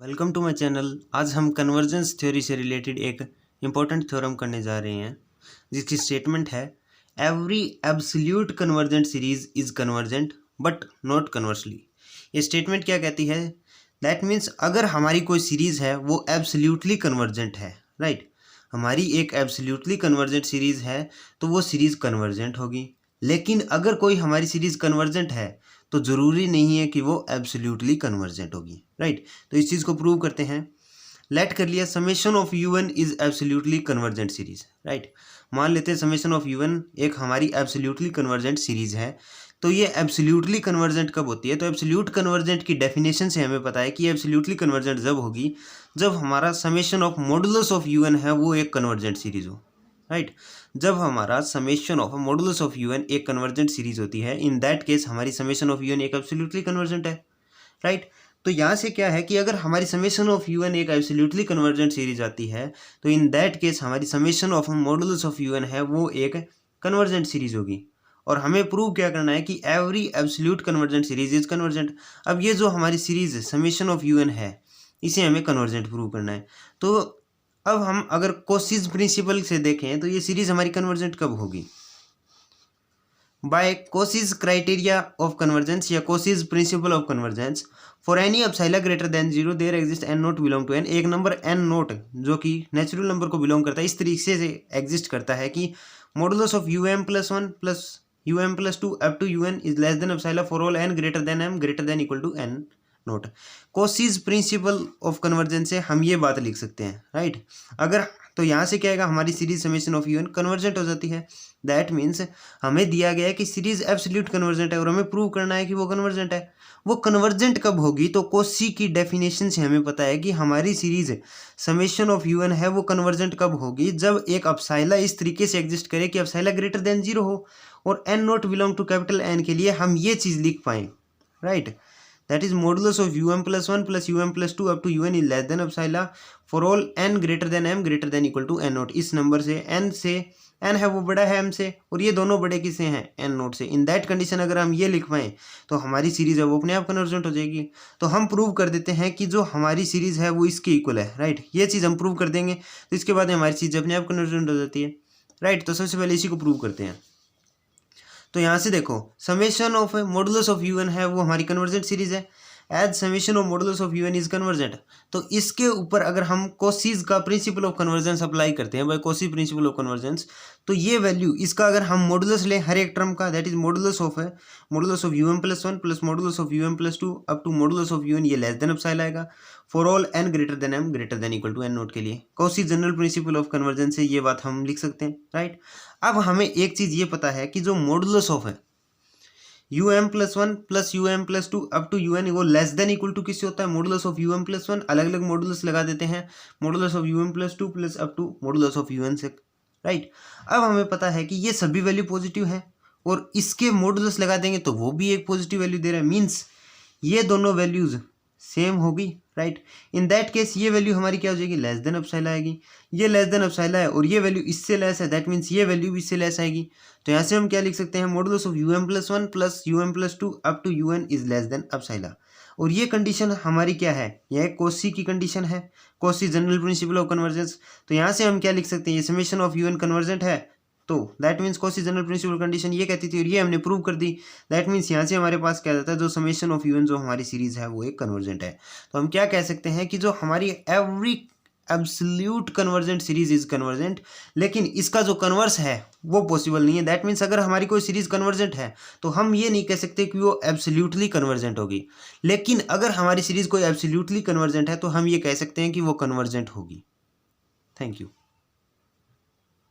Welcome to my channel. आज हम convergence theory से रिलेटेड एक इम्पोर्टेंट थ्योरम करने जा रहे हैं जिसकी स्टेटमेंट है every absolute convergent series is convergent but not conversely. ये स्टेटमेंट क्या कहती है? दैट मीन्स अगर हमारी कोई सीरीज़ है वो एब्सोल्यूटली कन्वर्जेंट है, राइट। हमारी एक एब्सोल्यूटली कन्वर्जेंट सीरीज़ है तो वो सीरीज़ कन्वर्जेंट होगी। लेकिन अगर कोई हमारी सीरीज़ कन्वर्जेंट है तो ज़रूरी नहीं है कि वो एब्सोल्यूटली कन्वर्जेंट होगी, राइट। तो इस चीज़ को प्रूव करते हैं। लेट कर लिया summation of un is absolutely convergent series, right. मान लेते हैं समेशन ऑफ un एक हमारी एब्सोल्यूटली कन्वर्जेंट सीरीज है। तो ये एब्सोल्यूटली कन्वर्जेंट कब होती है? तो एब्सोल्यूट कन्वर्जेंट की डेफिनेशन से हमें पता है कि एब्सोल्यूटली कन्वर्जेंट जब होगी जब हमारा summation of modulus of un है वो एक कन्वर्जेंट सीरीज हो, राइट। जब हमारा summation of modulus of un एक कन्वर्जेंट सीरीज होती है, इन दैट केस हमारी समेशन ऑफ un एक एब्सोल्यूटली कन्वर्जेंट है, राइट। तो यहाँ से क्या है कि अगर हमारी समेशन ऑफ un एक एब्सोल्यूटली कन्वर्जेंट सीरीज आती है तो इन दैट केस हमारी summation of modulus of un है वो एक कन्वर्जेंट सीरीज होगी। और हमें प्रूव क्या करना है कि every absolute convergent series is convergent. अब ये जो हमारी सीरीज समेशन ऑफ un है इसे हमें कन्वर्जेंट प्रूव करना है। तो अब हम अगर कोशीज प्रिंसिपल से देखें तो ये सीरीज हमारी कन्वर्जेंट कब होगी? By Cauchy's criteria of convergence या Cauchy's principle of convergence for any epsilon greater than 0 there exist N naught belong to N. एक नंबर एन नोट जो कि नेचुरल नंबर को बिलोंग करता है इस तरीके से एग्जिस्ट करता है कि modulus of um+1 plus um+2 up to un is less than epsilon for all n greater than m greater than equal to n naught. Cauchy's principle of convergence से हम ये बात लिख सकते हैं, राइट। अगर तो यहाँ से क्या आएगा, हमारी series summation of un convergent हो जाती है। दैट मीन्स हमें दिया गया है कि सीरीज एब्सोल्यूट कन्वर्जेंट है और हमें प्रूव करना है कि वो कन्वर्जेंट है। वो कन्वर्जेंट कब होगी? तो कोशी की डेफिनेशन से हमें पता है कि हमारी सीरीज समेशन ऑफ un है वो कन्वर्जेंट कब होगी? जब एक एप्सिलॉन इस तरीके से एग्जिस्ट करे कि एप्सिलॉन ग्रेटर देन 0 हो और n not belong to capital N के लिए हम ये चीज़ लिख पाएँ, right. That is modulus of um+1 plus um+2 up to un is less than epsilon for all n greater than m greater than equal to n naught. इस नंबर से n है वो बड़ा है m से और ये दोनों बड़े किससे हैं? n नोट से। इन दैट कंडीशन अगर हम ये लिख पाएँ तो हमारी सीरीज़ है वो अपने आप कन्वर्जेंट हो जाएगी। तो हम प्रूव कर देते हैं कि जो हमारी सीरीज़ है वो इसके इक्वल है, राइट। ये चीज़ हम प्रूव कर देंगे तो इसके बाद हमारी चीज़ अपने आप कन्वर्जेंट हो जाती है, राइट। तो सबसे पहले इसी को प्रूव करते हैं। तो यहाँ से देखो summation of modulus of un है वो हमारी कन्वर्जेंट सीरीज है। As summation of modulus of un is convergent. तो इसके ऊपर अगर हम कोशीज का प्रिंसिपल ऑफ कन्वर्जेंस अप्लाई करते हैं by Cauchy principle of convergence, तो ये वैल्यू इसका अगर हम मॉडुलस लें हर एक टर्म का, that is modulus of um+1 plus modulus of um+2 up to modulus of un, ये लेस देन एप्सिलॉन आएगा for all n greater than m greater than equal to n naught के लिए। Cauchy general principle of convergence से ये बात हम लिख सकते हैं, राइट। अब हमें एक चीज़ ये पता है कि जो मॉडुलस ऑफ है um+1 plus um+2 up to un वो लेस देन इक्वल टू किससे होता है? Modulus of um+1। अलग अलग मॉडुलस लगा देते हैं, modulus of um+2 plus up to modulus of un से, राइट। अब हमें पता है कि ये सभी वैल्यू पॉजिटिव है और इसके मॉडुलस लगा देंगे तो वो भी एक पॉजिटिव वैल्यू दे रहा है। मीन्स ये दोनों वैल्यूज सेम होगी, राइट। इन दैट केस ये वैल्यू हमारी क्या हो जाएगी? लेस देन एप्सिलॉन आएगी। ये लेस देन एप्सिलॉन है और ये वैल्यू इससे लेस है, दैट मीन्स ये वैल्यू भी इससे लेस आएगी। तो यहाँ से हम क्या लिख सकते हैं? Modulus of um+1 plus um+2 up to un is less than epsilon. और ये कंडीशन हमारी क्या है? यह कोशी की कंडीशन है, Cauchy general principle of convergence. तो यहाँ से हम क्या लिख सकते हैं? ये समेशन ऑफ un कन्वर्जेंट है तो that means Cauchy general principle condition ये कहती थी और ये हमने प्रूव कर दी। दैट मीन्स यहाँ से हमारे पास क्या जाता है? जो समेशन ऑफ un जो हमारी सीरीज है वो एक कन्वर्जेंट है। तो हम क्या कह सकते हैं कि जो हमारी every absolute convergent series is convergent, लेकिन इसका जो कन्वर्स है वो पॉसिबल नहीं है। दैट मीन्स अगर हमारी कोई सीरीज कन्वर्जेंट है तो हम ये नहीं कह सकते कि वो एब्सोल्यूटली कन्वर्जेंट होगी। लेकिन अगर हमारी सीरीज कोई एब्सोल्यूटली कन्वर्जेंट है तो हम ये कह सकते हैं कि वो कन्वर्जेंट होगी। Thank you.